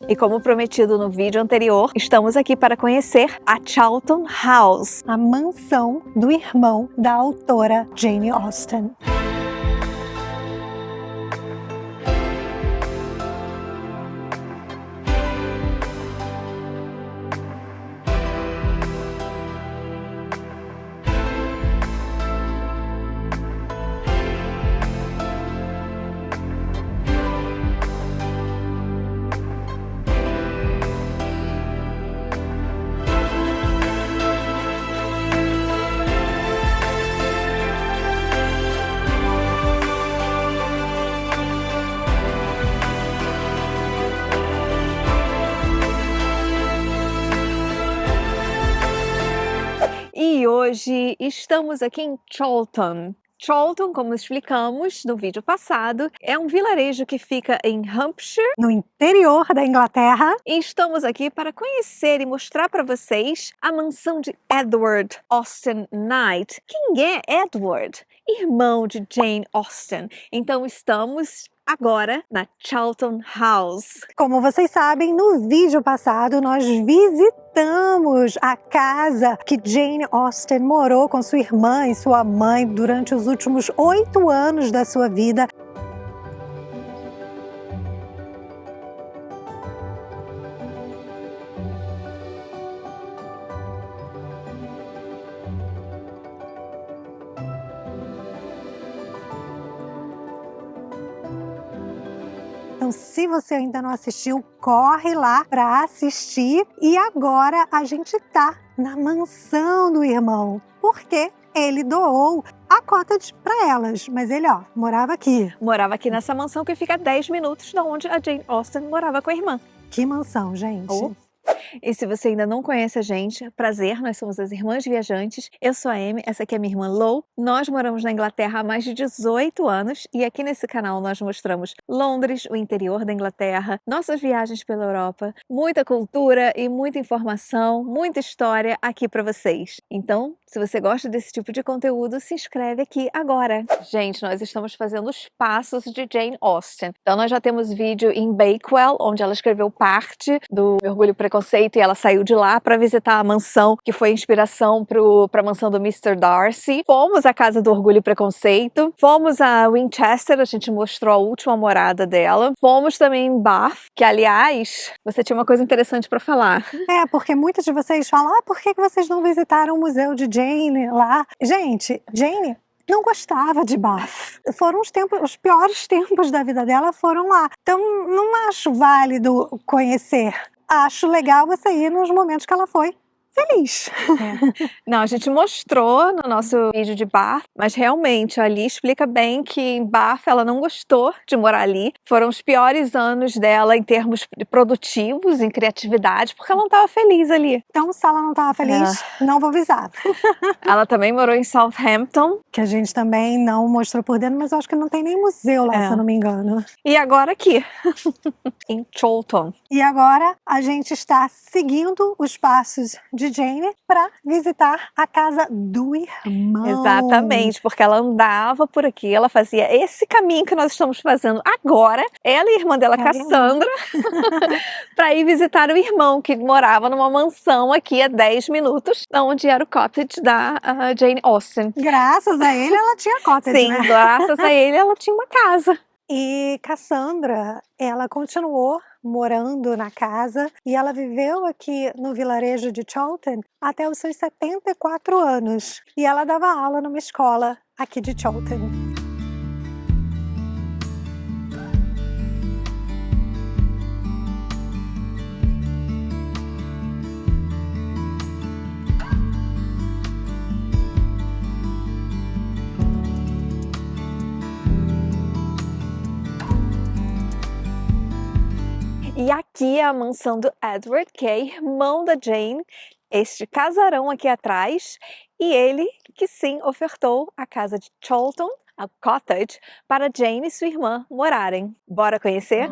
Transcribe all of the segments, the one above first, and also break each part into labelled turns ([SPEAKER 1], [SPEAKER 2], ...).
[SPEAKER 1] E como prometido no vídeo anterior, estamos aqui para conhecer a Charlton House,
[SPEAKER 2] a mansão do irmão da autora Jane Austen.
[SPEAKER 1] E hoje estamos aqui em Chorlton. Chorlton, como explicamos no vídeo passado, é um vilarejo que fica em Hampshire,
[SPEAKER 2] no interior da Inglaterra.
[SPEAKER 1] E estamos aqui para conhecer e mostrar para vocês a mansão de Edward Austen Knight. Quem é Edward? Irmão de Jane Austen. Então estamos agora na Charlton House.
[SPEAKER 2] Como vocês sabem, no vídeo passado nós visitamos a casa que Jane Austen morou com sua irmã e sua mãe durante os últimos 8 anos da sua vida. Então, se você ainda não assistiu, corre lá para assistir. E agora a gente tá na mansão do irmão, porque ele doou a cottage para elas, mas ele, morava aqui.
[SPEAKER 1] Morava aqui nessa mansão que fica a 10 minutos de onde a Jane Austen morava com a irmã.
[SPEAKER 2] Que mansão, gente!
[SPEAKER 1] E se você ainda não conhece a gente, prazer, nós somos as Irmãs Viajantes. Eu sou a Amy, essa aqui é minha irmã Lou. Nós moramos na Inglaterra há mais de 18 anos e aqui nesse canal nós mostramos Londres, o interior da Inglaterra, nossas viagens pela Europa, muita cultura e muita informação, muita história aqui para vocês. Então, se você gosta desse tipo de conteúdo, se inscreve aqui agora. Gente, nós estamos fazendo os passos de Jane Austen. Então nós já temos vídeo em Bakewell, onde ela escreveu parte do Orgulho e Preconceito, e ela saiu de lá para visitar a mansão que foi inspiração para a mansão do Mr. Darcy. Fomos à casa do Orgulho e Preconceito, fomos a Winchester, a gente mostrou a última morada dela. Fomos também em Bath, que aliás, você tinha uma coisa interessante para falar.
[SPEAKER 2] Porque muitos de vocês falam, por que vocês não visitaram o museu de Jane lá? Gente, Jane não gostava de Bath. Foram os piores tempos da vida dela foram lá. Então não acho válido conhecer. Acho legal você ir nos momentos que ela foi feliz.
[SPEAKER 1] Não, a gente mostrou no nosso vídeo de Bath, mas realmente ali explica bem que em Bath ela não gostou de morar ali. Foram os piores anos dela em termos produtivos, em criatividade, porque ela não estava feliz ali.
[SPEAKER 2] Então, se ela não estava feliz, não vou avisar.
[SPEAKER 1] Ela também morou em Southampton,
[SPEAKER 2] que a gente também não mostrou por dentro, mas eu acho que não tem nem museu lá, se eu não me engano.
[SPEAKER 1] E agora aqui, em Chorlton.
[SPEAKER 2] E agora a gente está seguindo os passos de Jane para visitar a casa do irmão.
[SPEAKER 1] Exatamente, porque ela andava por aqui, ela fazia esse caminho que nós estamos fazendo agora, ela e a irmã dela, Cassandra, para ir visitar o irmão que morava numa mansão aqui a 10 minutos, onde era o cottage da Jane Austen.
[SPEAKER 2] Graças a ele ela tinha cottage,
[SPEAKER 1] Sim,
[SPEAKER 2] né?
[SPEAKER 1] graças a ele ela tinha uma casa.
[SPEAKER 2] E Cassandra, ela continuou morando na casa e ela viveu aqui no vilarejo de Chorlton até os seus 74 anos. E ela dava aula numa escola aqui de Chorlton.
[SPEAKER 1] E aqui é a mansão do Edward, que é irmão da Jane, este casarão aqui atrás, e ele que sim ofertou a casa de Chorlton, a cottage, para Jane e sua irmã morarem. Bora conhecer?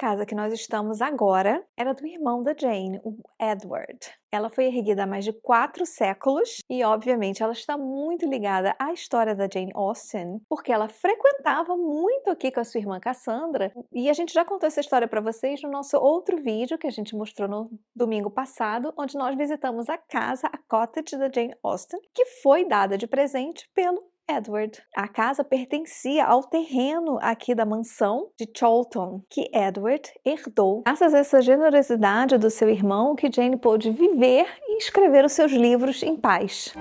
[SPEAKER 1] casa que nós estamos agora era do irmão da Jane, o Edward. Ela foi erguida há mais de 4 séculos e, obviamente, ela está muito ligada à história da Jane Austen, porque ela frequentava muito aqui com a sua irmã Cassandra, e a gente já contou essa história para vocês no nosso outro vídeo que a gente mostrou no domingo passado, onde nós visitamos a casa, a cottage da Jane Austen, que foi dada de presente pelo Edward. A casa pertencia ao terreno aqui da mansão de Chawton, que Edward herdou. Graças a essa generosidade do seu irmão, que Jane pôde viver e escrever os seus livros em paz.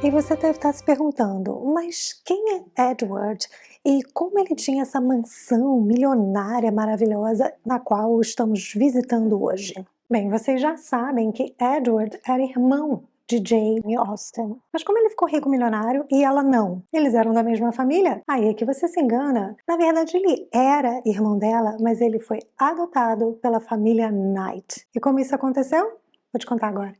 [SPEAKER 2] E você deve estar se perguntando, mas quem é Edward? E como ele tinha essa mansão milionária maravilhosa na qual estamos visitando hoje? Bem, vocês já sabem que Edward era irmão de Jane Austen. Mas como ele ficou rico milionário e ela não? Eles eram da mesma família? Aí é que você se engana. Na verdade, ele era irmão dela, mas ele foi adotado pela família Knight. E como isso aconteceu? Vou te contar agora.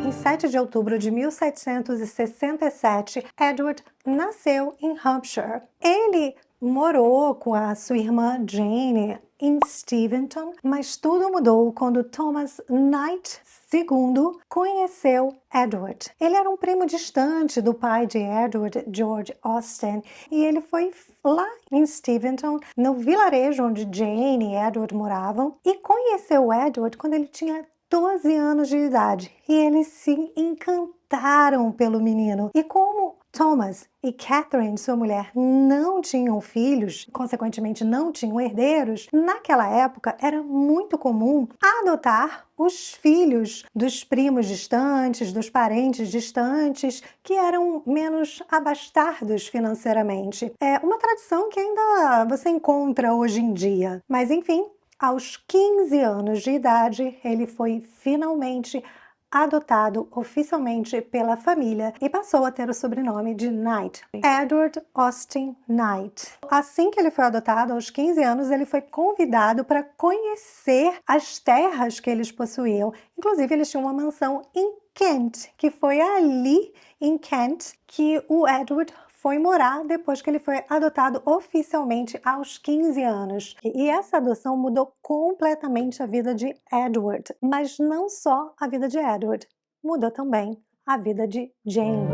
[SPEAKER 2] Em 7 de outubro de 1767, Edward nasceu em Hampshire. Ele morou com a sua irmã Jane em Steventon, mas tudo mudou quando Thomas Knight II conheceu Edward. Ele era um primo distante do pai de Edward, George Austen, e ele foi lá em Steventon, no vilarejo onde Jane e Edward moravam, e conheceu Edward quando ele tinha 12 anos de idade, e eles se encantaram pelo menino. E como Thomas e Catherine, sua mulher, não tinham filhos, consequentemente não tinham herdeiros, naquela época era muito comum adotar os filhos dos primos distantes, dos parentes distantes, que eram menos abastardos financeiramente. É uma tradição que ainda você encontra hoje em dia. Mas enfim, aos 15 anos de idade, ele foi finalmente adotado oficialmente pela família e passou a ter o sobrenome de Knight, Edward Austen Knight. Assim que ele foi adotado, aos 15 anos, ele foi convidado para conhecer as terras que eles possuíam. Inclusive, eles tinham uma mansão em Kent, que foi ali em Kent que o Edward foi morar depois que ele foi adotado oficialmente aos 15 anos. E essa adoção mudou completamente a vida de Edward. Mas não só a vida de Edward, mudou também a vida de Jane.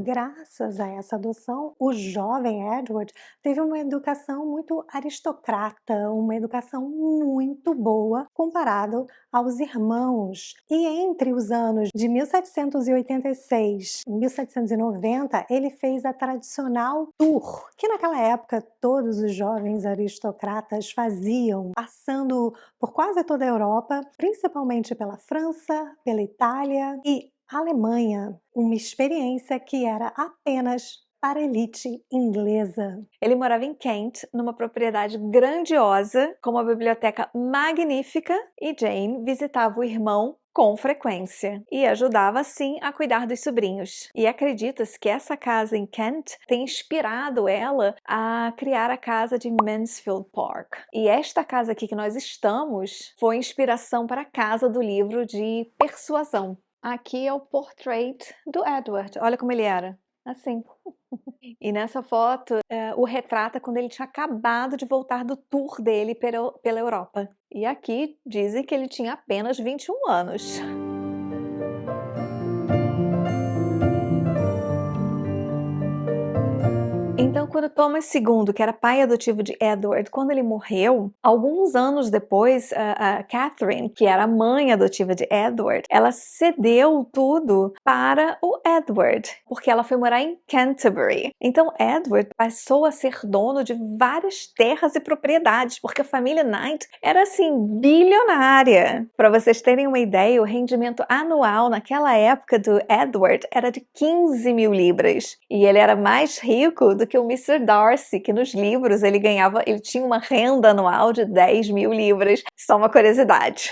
[SPEAKER 2] Graças a essa adoção, o jovem Edward teve uma educação muito aristocrata, uma educação muito boa comparado aos irmãos. E entre os anos de 1786 e 1790, ele fez a tradicional tour, que naquela época todos os jovens aristocratas faziam, passando por quase toda a Europa, principalmente pela França, pela Itália e Alemanha, uma experiência que era apenas para a elite inglesa.
[SPEAKER 1] Ele morava em Kent, numa propriedade grandiosa, com uma biblioteca magnífica, e Jane visitava o irmão com frequência e ajudava assim a cuidar dos sobrinhos. E acredita-se que essa casa em Kent tem inspirado ela a criar a casa de Mansfield Park. E esta casa aqui que nós estamos foi inspiração para a casa do livro de Persuasão. Aqui é o portrait do Edward. Olha como ele era. Assim. E nessa foto, o retrata quando ele tinha acabado de voltar do tour dele pela Europa. E aqui dizem que ele tinha apenas 21 anos. Então, quando Thomas II, que era pai adotivo de Edward, quando ele morreu, alguns anos depois, a Catherine, que era a mãe adotiva de Edward, ela cedeu tudo para o Edward, porque ela foi morar em Canterbury. Então, Edward passou a ser dono de várias terras e propriedades, porque a família Knight era, assim, bilionária. Para vocês terem uma ideia, o rendimento anual naquela época do Edward era de 15 mil libras. E ele era mais rico do que o Mr. Darcy, que nos livros ele tinha uma renda anual de 10 mil libras. Só uma curiosidade.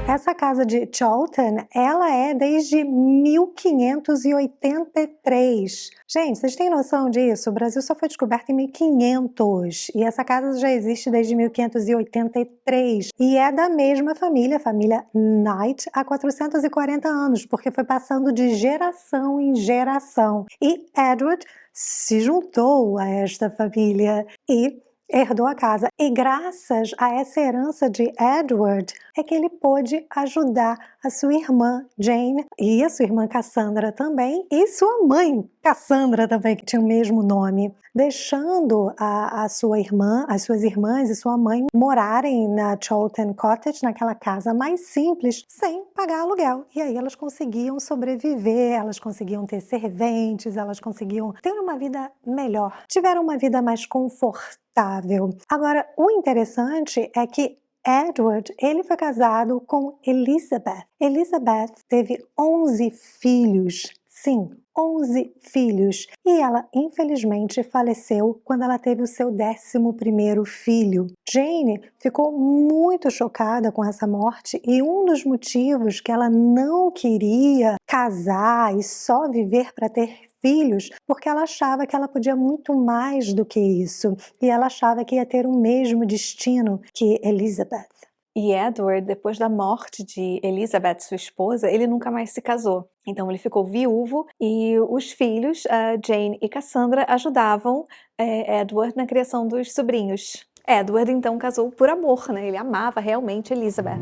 [SPEAKER 2] Essa casa de Chawton, ela é desde 1583. Gente, vocês têm noção disso? O Brasil só foi descoberto em 1500 e essa casa já existe desde 1583 e é da mesma família, a família Knight, há 440 anos, porque foi passando de geração em geração. E Edward se juntou a esta família e herdou a casa. E graças a essa herança de Edward é que ele pôde ajudar a sua irmã Jane e a sua irmã Cassandra também, e sua mãe Cassandra também, que tinha o mesmo nome, deixando a sua irmã, as suas irmãs e sua mãe morarem na Chawton Cottage, naquela casa mais simples, sem pagar aluguel. E aí elas conseguiam sobreviver, elas conseguiam ter serventes, elas conseguiam ter uma vida melhor, tiveram uma vida mais confortável. Agora, o interessante é que Edward, ele foi casado com Elizabeth. Elizabeth teve 11 filhos. Sim, 11 filhos. E ela, infelizmente, faleceu quando ela teve o seu 11º filho. Jane ficou muito chocada com essa morte e um dos motivos que ela não queria casar e só viver para ter filhos, porque ela achava que ela podia muito mais do que isso. E ela achava que ia ter o mesmo destino que Elizabeth.
[SPEAKER 1] E Edward, depois da morte de Elizabeth, sua esposa, ele nunca mais se casou. Então ele ficou viúvo e os filhos, Jane e Cassandra, ajudavam Edward na criação dos sobrinhos. Edward então casou por amor, né? Ele amava realmente Elizabeth.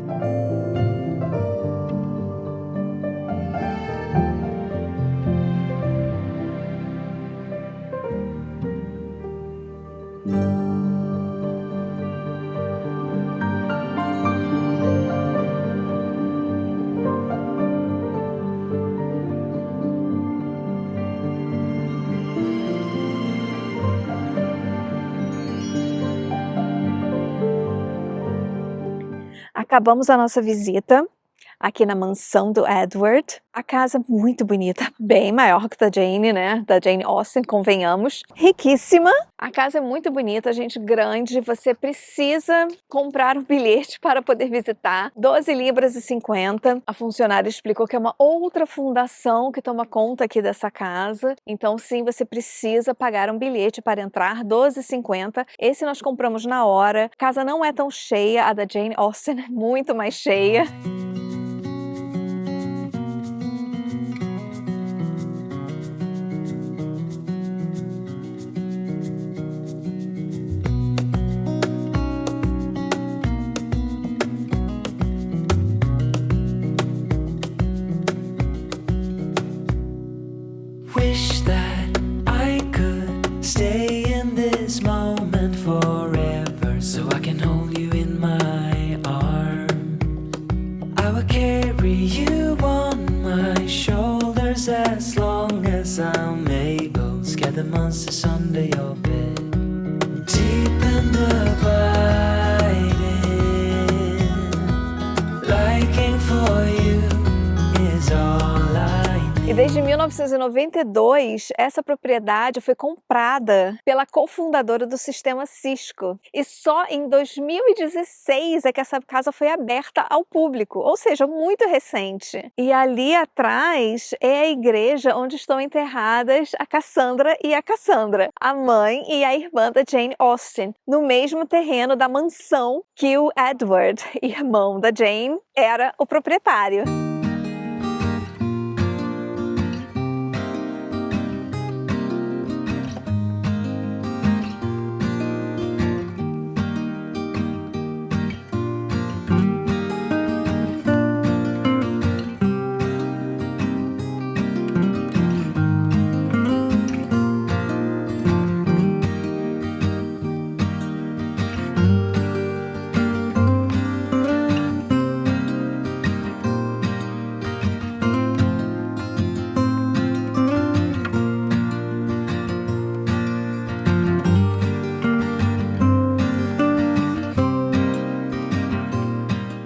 [SPEAKER 1] Acabamos a nossa visita aqui na mansão do Edward. A casa muito bonita, bem maior que da Jane, né? Da Jane Austen, convenhamos. Riquíssima. A casa é muito bonita, gente, grande. Você precisa comprar um bilhete para poder visitar. 12 libras e 50. A funcionária explicou que é uma outra fundação que toma conta aqui dessa casa. Então, sim, você precisa pagar um bilhete para entrar, 12,50. Esse nós compramos na hora. A casa não é tão cheia, a da Jane Austen é muito mais cheia.
[SPEAKER 3] Wish that I could stay in this moment forever, so I can hold you in my arms. I will carry you on my shoulders as long as I'm able. Scare the monsters under your bed. Deep and abiding, liking for you is all I
[SPEAKER 1] E desde 1992, essa propriedade foi comprada pela cofundadora do sistema Cisco. E só em 2016 é que essa casa foi aberta ao público, ou seja, muito recente. E ali atrás é a igreja onde estão enterradas a Cassandra e a Cassandra, a mãe e a irmã da Jane Austen, no mesmo terreno da mansão que o Edward, irmão da Jane, era o proprietário.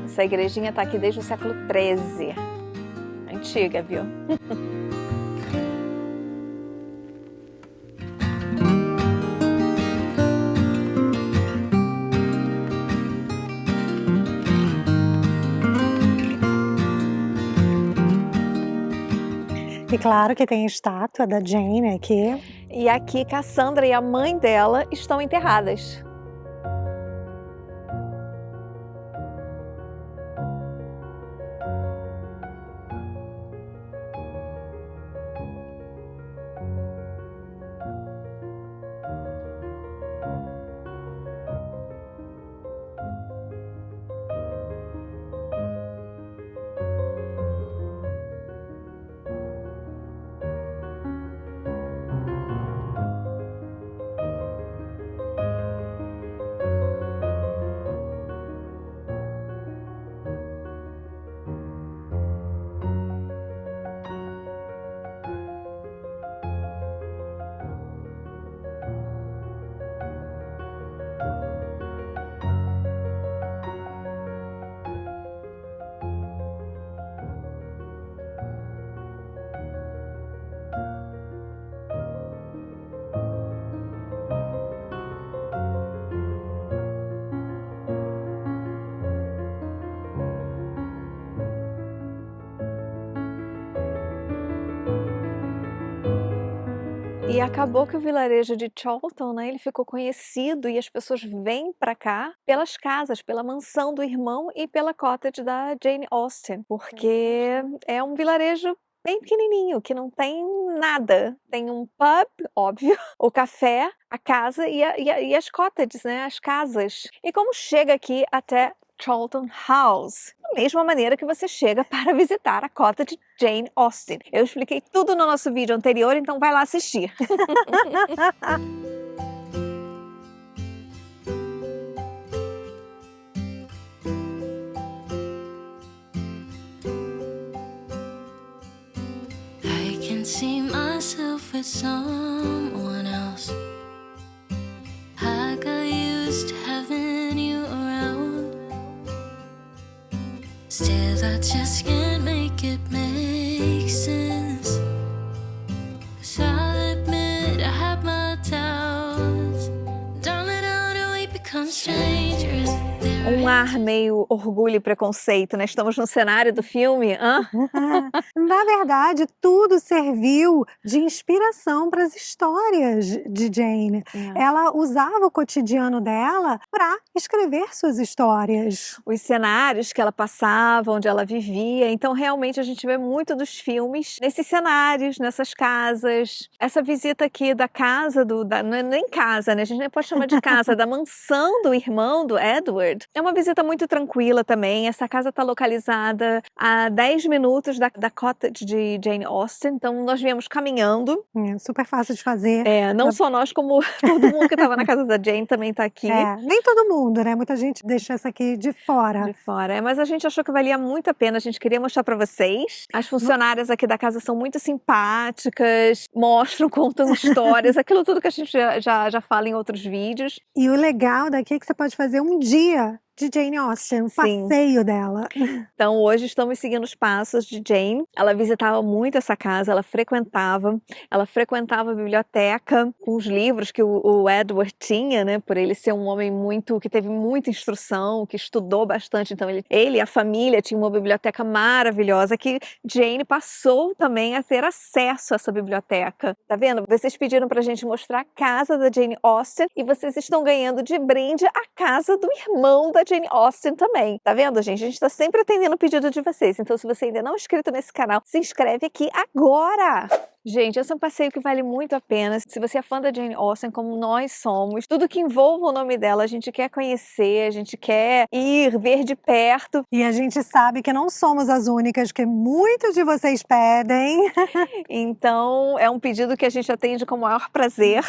[SPEAKER 1] Essa igrejinha tá aqui desde o século XIII. Antiga, viu?
[SPEAKER 2] E claro que tem a estátua da Jane aqui.
[SPEAKER 1] E aqui Cassandra e a mãe dela estão enterradas. E acabou que o vilarejo de Chawton, né, ele ficou conhecido e as pessoas vêm para cá pelas casas, pela mansão do irmão e pela cottage da Jane Austen, porque é um vilarejo bem pequenininho, que não tem nada. Tem um pub, óbvio, o café, a casa e as cottages, né, as casas. E como chega aqui até Chawton House? Da mesma maneira que você chega para visitar a cottage de Jane Austen. Eu expliquei tudo no nosso vídeo anterior, então vai lá assistir.
[SPEAKER 3] I can see myself with someone else. I got used to having you around. Still, I just can't make it make sense. 'Cause I'll admit I have my doubts. Darling, how do we become strangers?
[SPEAKER 1] Um ar meio orgulho e preconceito, né? Estamos no cenário do filme. Hã?
[SPEAKER 2] Na verdade, tudo serviu de inspiração para as histórias de Jane. Ela usava o cotidiano dela para escrever suas histórias.
[SPEAKER 1] Os cenários que ela passava, onde ela vivia. Então, realmente, a gente vê muito dos filmes nesses cenários, nessas casas. Essa visita aqui da casa, não é nem casa, né? A gente nem pode chamar de casa, da mansão do irmão do Edward. É uma visita muito tranquila também. Essa casa está localizada a 10 minutos da cottage de Jane Austen. Então, nós viemos caminhando.
[SPEAKER 2] É super fácil de fazer.
[SPEAKER 1] Não só nós, como todo mundo que estava na casa da Jane também está aqui.
[SPEAKER 2] Nem todo mundo, né? Muita gente deixa essa aqui de fora.
[SPEAKER 1] De fora. Mas a gente achou que valia muito a pena. A gente queria mostrar para vocês. As funcionárias aqui da casa são muito simpáticas, mostram, contam histórias, aquilo tudo que a gente já fala em outros vídeos.
[SPEAKER 2] E o legal daqui é que você pode fazer um dia de Jane Austen, o
[SPEAKER 1] Sim.
[SPEAKER 2] passeio dela.
[SPEAKER 1] Então hoje estamos seguindo os passos de Jane. Ela visitava muito essa casa, ela frequentava a biblioteca com os livros que o Edward tinha, né, por ele ser um homem que teve muita instrução, que estudou bastante, então ele e a família tinham uma biblioteca maravilhosa que Jane passou também a ter acesso a essa biblioteca. Tá vendo? Vocês pediram pra gente mostrar a casa da Jane Austen e vocês estão ganhando de brinde a casa do irmão da Jane Austen também. Tá vendo, gente? A gente tá sempre atendendo o pedido de vocês. Então, se você ainda não é inscrito nesse canal, se inscreve aqui agora! Gente, esse é um passeio que vale muito a pena. Se você é fã da Jane Austen, como nós somos, tudo que envolva o nome dela, a gente quer conhecer, a gente quer ir, ver de perto.
[SPEAKER 2] E a gente sabe que não somos as únicas, que muitos de vocês pedem.
[SPEAKER 1] Então, é um pedido que a gente atende com o maior prazer.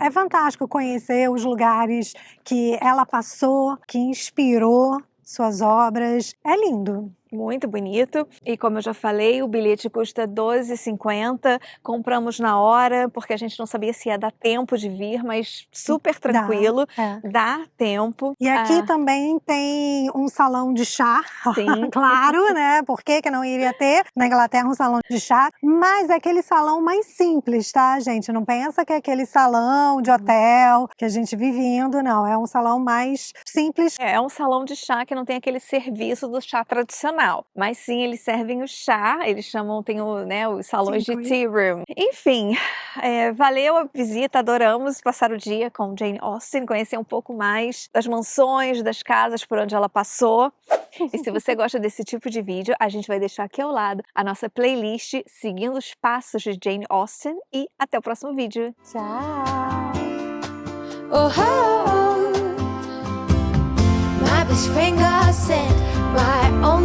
[SPEAKER 2] É fantástico conhecer os lugares que ela passou, que inspirou suas obras. É lindo.
[SPEAKER 1] Muito bonito. E como eu já falei, o bilhete custa R$12,50. Compramos na hora, porque a gente não sabia se ia dar tempo de vir, mas super tranquilo. Dá tempo.
[SPEAKER 2] E aqui também tem um salão de chá.
[SPEAKER 1] Sim.
[SPEAKER 2] Claro, né? Por que não iria ter na Inglaterra um salão de chá? Mas é aquele salão mais simples, tá, gente? Não pensa que é aquele salão de hotel que a gente vive indo, não. É um salão mais simples.
[SPEAKER 1] É um salão de chá que não tem aquele serviço do chá tradicional. Mas sim, eles servem o chá, eles chamam, tem os salões de tea room. Enfim, valeu a visita, adoramos passar o dia com Jane Austen, conhecer um pouco mais das mansões, das casas por onde ela passou. E se você gosta desse tipo de vídeo, a gente vai deixar aqui ao lado a nossa playlist seguindo os passos de Jane Austen e até o próximo vídeo.
[SPEAKER 2] Tchau!
[SPEAKER 4] Oh, oh, oh. My best friend God sent my own